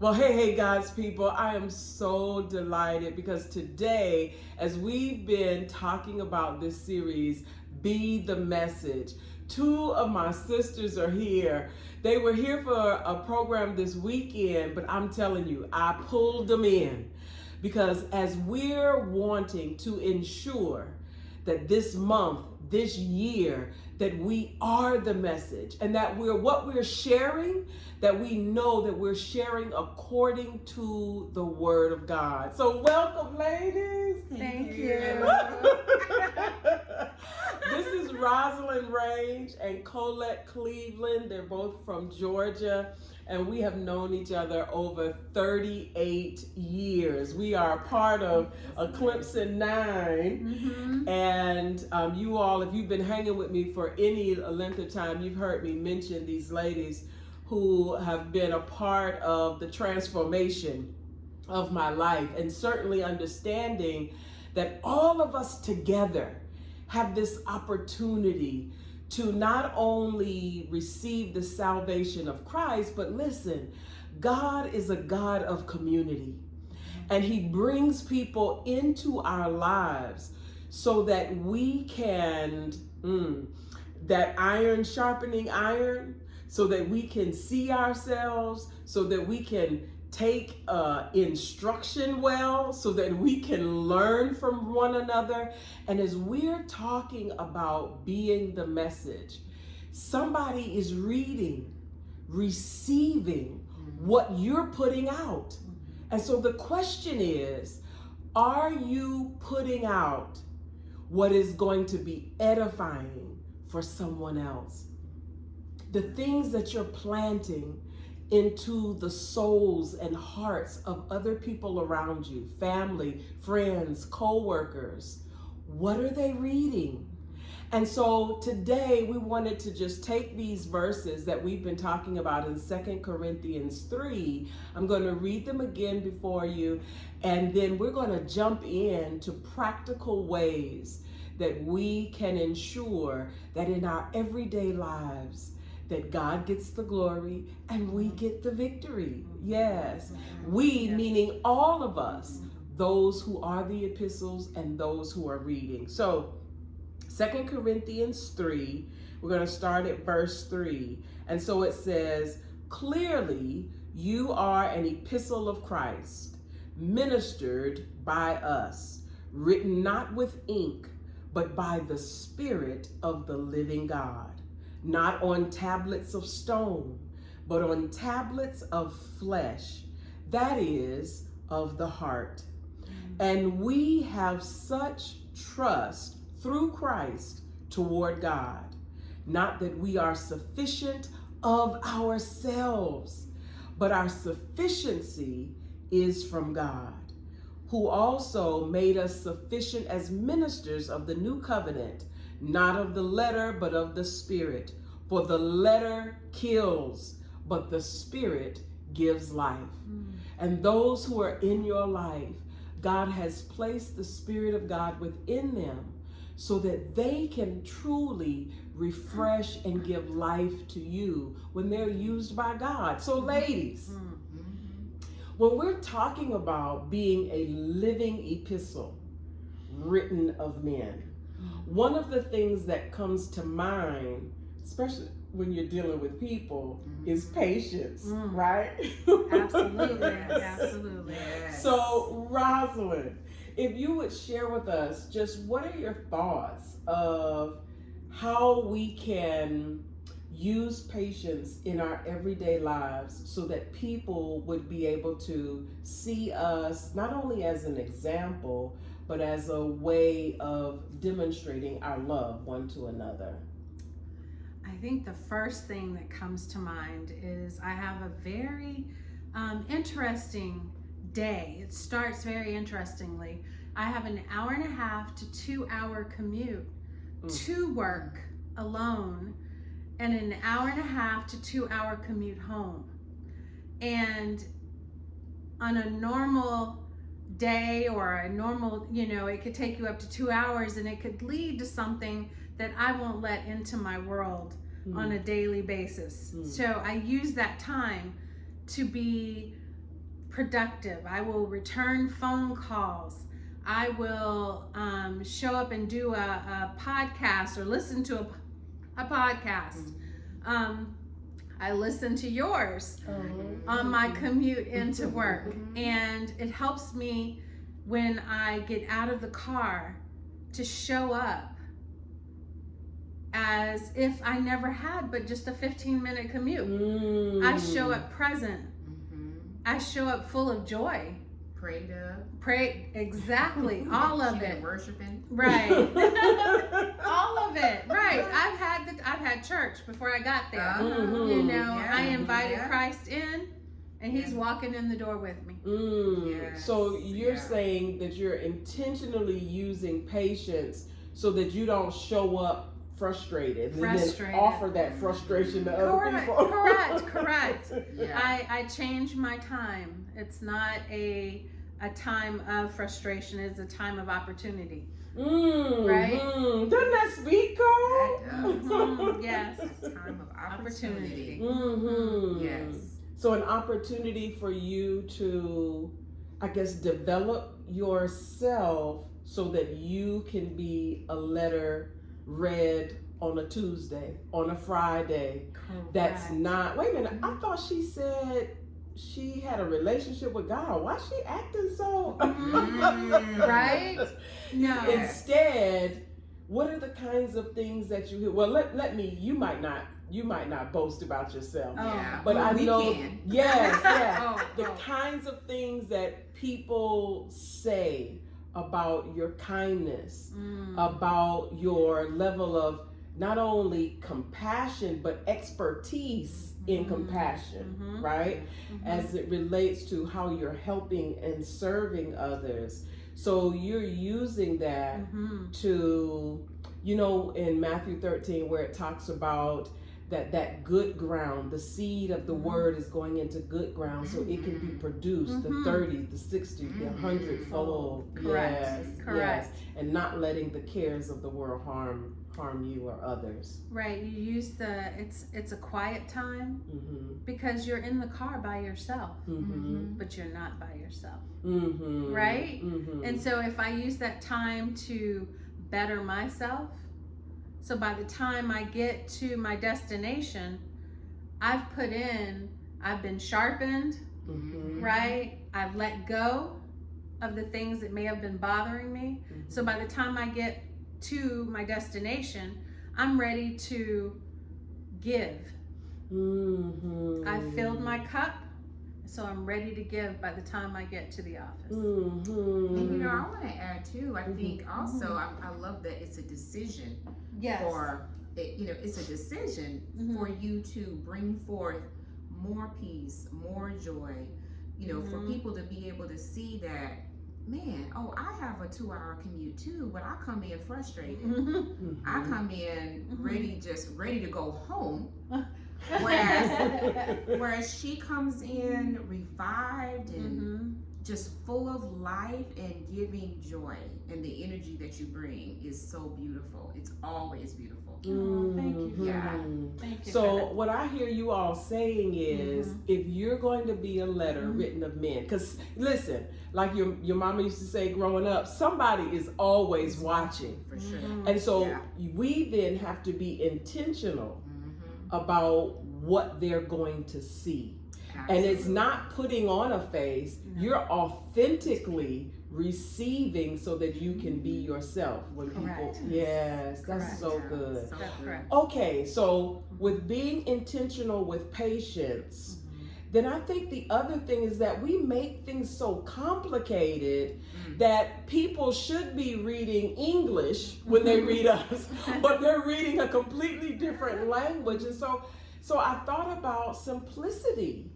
Well, hey, God's people, I am so delighted because today, as we've been talking about this series, Be the Message, two of my sisters are here. They were here for a program this weekend, but I'm telling you, I pulled them in because as we're wanting to ensure that this month, this year, that we are the message and that what we're sharing, that we know that we're sharing according to the word of God. So welcome, ladies. Thank you. This is Rosalind Range and Colette Cleveland. They're both from Georgia, and we have known each other over 38 years. We are part of Clemson 9, and you all, if you've been hanging with me for any length of time, you've heard me mention these ladies who have been a part of the transformation of my life, and certainly understanding that all of us together have this opportunity to not only receive the salvation of Christ, but listen, God is a God of community, and He brings people into our lives so that we can, that iron sharpening iron, so that we can see ourselves, so that we can take instruction well, so that we can learn from one another. And as we're talking about being the message, somebody is reading, receiving what you're putting out. And so the question is, are you putting out what is going to be edifying for someone else? The things that you're planting into the souls and hearts of other people around you, family, friends, co-workers. What are they reading? And so today we wanted to just take these verses that we've been talking about in 2 Corinthians 3. I'm going to read them again before you, and then we're going to jump into practical ways that we can ensure that in our everyday lives, that God gets the glory and we get the victory. Yes. We, meaning all of us, those who are the epistles and those who are reading. So 2 Corinthians 3, we're going to start at verse 3. And so it says, "Clearly you are an epistle of Christ, ministered by us, written not with ink, but by the Spirit of the living God. Not on tablets of stone, but on tablets of flesh, that is, of the heart. And we have such trust through Christ toward God. Not that we are sufficient of ourselves, but our sufficiency is from God, who also made us sufficient as ministers of the new covenant, not of the letter, but of the Spirit. For the letter kills, but the Spirit gives life." And those who are in your life, God has placed the Spirit of God within them so that they can truly refresh and give life to you when they're used by God. So ladies, when we're talking about being a living epistle written of men, one of the things that comes to mind, especially when you're dealing with people, is patience, right? Absolutely, absolutely. So Rosalind, if you would share with us just what are your thoughts of how we can use patience in our everyday lives so that people would be able to see us not only as an example, but as a way of demonstrating our love one to another? I think the first thing that comes to mind is I have a very interesting day. It starts very interestingly. I have an 1.5 to 2 hour commute to work alone, and an 1.5 to 2 hour commute home. And on a normal day or a normal, it could take you up to 2 hours, and it could lead to something that I won't let into my world on a daily basis. So I use that time to be productive. I will return phone calls. I will show up and do a podcast or listen to a podcast. I listen to yours on my commute into work, and it helps me when I get out of the car to show up as if I never had but just a 15-minute commute. I show up present. I show up full of joy. Pray, exactly. All of it. Worshiping. Right. All of it. Right. I've had church before I got there. You know, I invited Christ in, and he's walking in the door with me. So you're saying that you're intentionally using patience so that you don't show up frustrated and then offer that frustration to other people. Correct. I change my time. It's not a time of frustration, it's a time of opportunity. Right? Doesn't that speak, Cole? Yes. A time of opportunity. Yes. So an opportunity for you to, I guess, develop yourself so that you can be a letter read on a Tuesday, on a Friday. Correct. That's not, wait a minute, I thought she said she had a relationship with God. Why is she acting so? Right? No. Instead, what are the kinds of things that you hear? Well, let me, you might not boast about yourself. But I know, yes, the kinds of things that people say about your kindness, about your level of not only compassion, but expertise in compassion, right? As it relates to how you're helping and serving others. So you're using that to, you know, in Matthew 13, where it talks about that good ground, the seed of the word is going into good ground so it can be produced, the 30, the 60, the 100-fold. Correct. Yes. And not letting the cares of the world harm you or others. Right. You use it's a quiet time because you're in the car by yourself, but you're not by yourself. Right? And so if I use that time to better myself, so by the time I get to my destination, I've been sharpened, right? I've let go of the things that may have been bothering me. So by the time I get to my destination, I'm ready to give. I've filled my cup, so I'm ready to give by the time I get to the office. And you know, I want to add too, I think also, I love that it's a decision. For it, you know, it's a decision for you to bring forth more peace, more joy, you know, for people to be able to see that, man, I have a 2-hour commute too, but I come in frustrated. I come in ready to go home. Whereas she comes in revived and just full of life and giving joy, and the energy that you bring is so beautiful. It's always beautiful. Thank you. Thank you. So what I hear you all saying is, if you're going to be a letter written of men, because listen, like your mama used to say growing up, somebody is always watching. For sure. And so we then have to be intentional about what they're going to see. And it's not putting on a face, you're authentically receiving so that you can be yourself when people, that's so good. So correct. Okay, so with being intentional with patience, then I think the other thing is that we make things so complicated that people should be reading English when they read us, but they're reading a completely different language. And so I thought about simplicity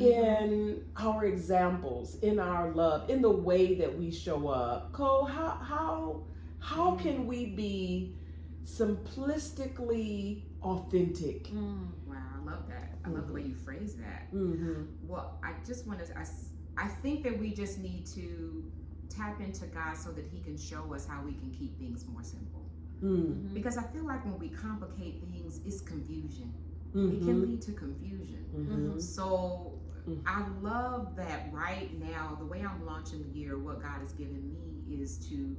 in our examples, in our love, in the way that we show up. Cole, how can we be simplistically authentic? Wow, I love that. I love the way you phrase that. Well, I just want to, I think that we just need to tap into God so that he can show us how we can keep things more simple. Because I feel like when we complicate things, it's confusion. It can lead to confusion. So I love that right now, the way I'm launching the year, what God has given me is to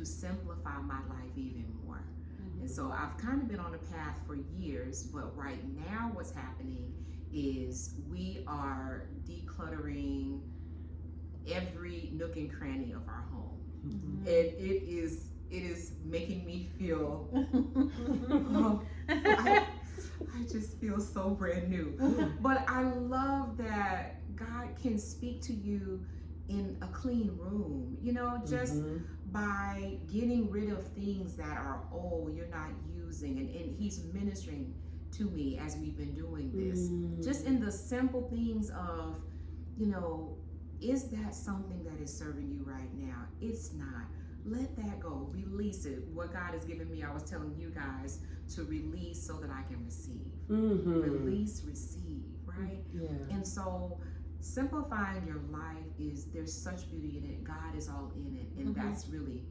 simplify my life even more. And so I've kind of been on a path for years, but right now what's happening is we are decluttering every nook and cranny of our home. And it is making me feel I just feel so brand new. But I love that God can speak to you in a clean room, you know, just by getting rid of things that are old, you're not using. And He's ministering to me as we've been doing this. Just in the simple things of, you know, is that something that is serving you right now? It's not. Let that go. Release it. What God has given me, I was telling you guys to release so that I can receive. Release, receive, right? Yeah. And so simplifying your life there's such beauty in it. God is all in it. And that's really,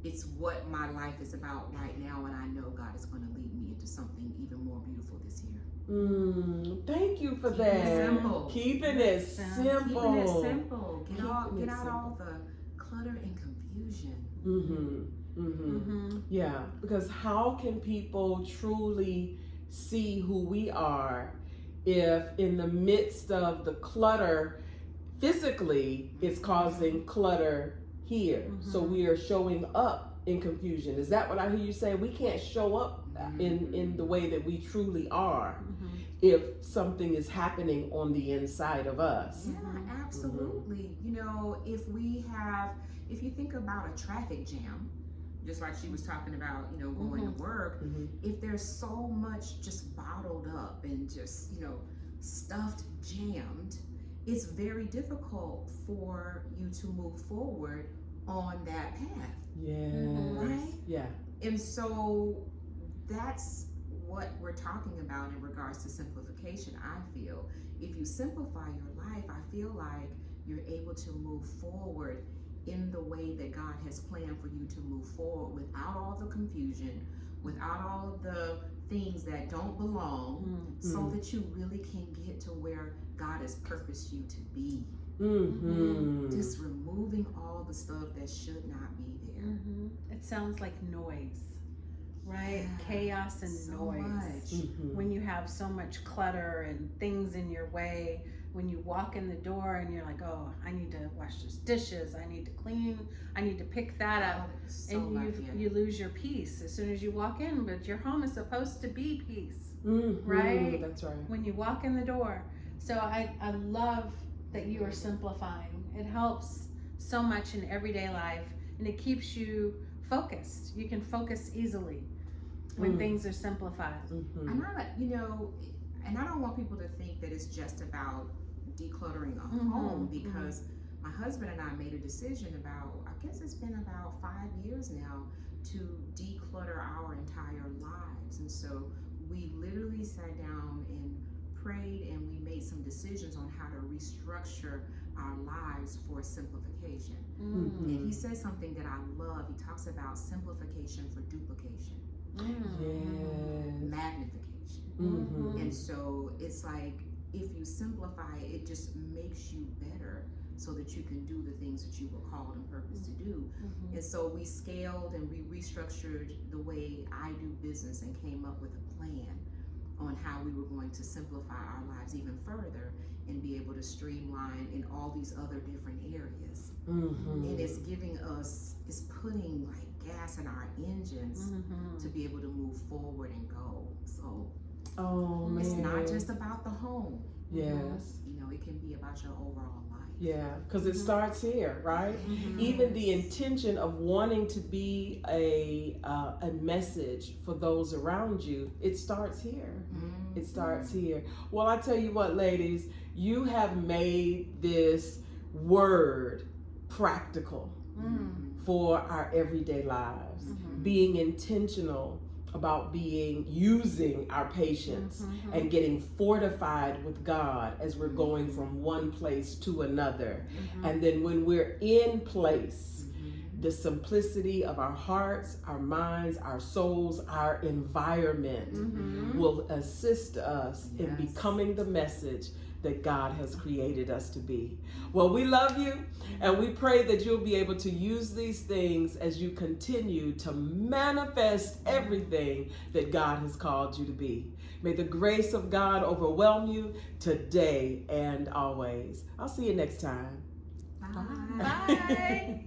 it's what my life is about right now. And I know God is going to lead me into something even more beautiful this year. Thank you for Keeping that. it simple. Keeping it simple. Keeping it simple. Get Keeping it out simple. all the clutter and confusion. Yeah, because how can people truly see who we are if in the midst of the clutter physically it's causing clutter here? So we are showing up in confusion. Is that what I hear you say? We can't show up in the way that we truly are if something is happening on the inside of us. Yeah, absolutely. You know, if you think about a traffic jam, just like she was talking about, you know, going to work, if there's so much just bottled up and just, you know, stuffed, jammed, it's very difficult for you to move forward on that path. Right? Yeah. And so that's what we're talking about in regards to simplification. I feel if you simplify your life, I feel like you're able to move forward in the way that God has planned for you to move forward without all the confusion, without all of the things that don't belong, so that you really can get to where God has purposed you to be. Just removing all the stuff that should not be there. It sounds like noise, right? Yeah, Chaos and so noise. much. When you have so much clutter and things in your way, when you walk in the door and you're like, oh, I need to wash those dishes, I need to clean, I need to pick that up, So and much, you lose your peace as soon as you walk in. But your home is supposed to be peace, right? That's right. When you walk in the door. So I love that you are simplifying. It helps so much in everyday life, and it keeps you focused. You can focus easily when things are simplified. And I don't want people to think that it's just about decluttering a home, because my husband and I made a decision about, I guess it's been about 5 years now, to declutter our entire lives. And so we literally sat down and prayed, and we made some decisions on how to restructure our lives for simplification. And he says something that I love. He talks about simplification for duplication, magnification. And so it's like, if you simplify it, it just makes you better so that you can do the things that you were called and purposed to do. And so we scaled and we restructured the way I do business and came up with a plan on how we were going to simplify our lives even further and be able to streamline in all these other different areas. And it's giving us, it's putting like gas in our engines to be able to move forward and go. So it's not just about the home. Yes. You know, it can be about your overall life. Yeah, because it starts here, right? Even the intention of wanting to be a message for those around you, it starts here. It starts here. Well, I tell you what, ladies, you have made this word practical for our everyday lives. Being intentional about using our patience and getting fortified with God as we're going from one place to another. And then when we're in place, the simplicity of our hearts, our minds, our souls, our environment will assist us in becoming the message that God has created us to be. Well, we love you, and we pray that you'll be able to use these things as you continue to manifest everything that God has called you to be. May the grace of God overwhelm you today and always. I'll see you next time. Bye. Bye.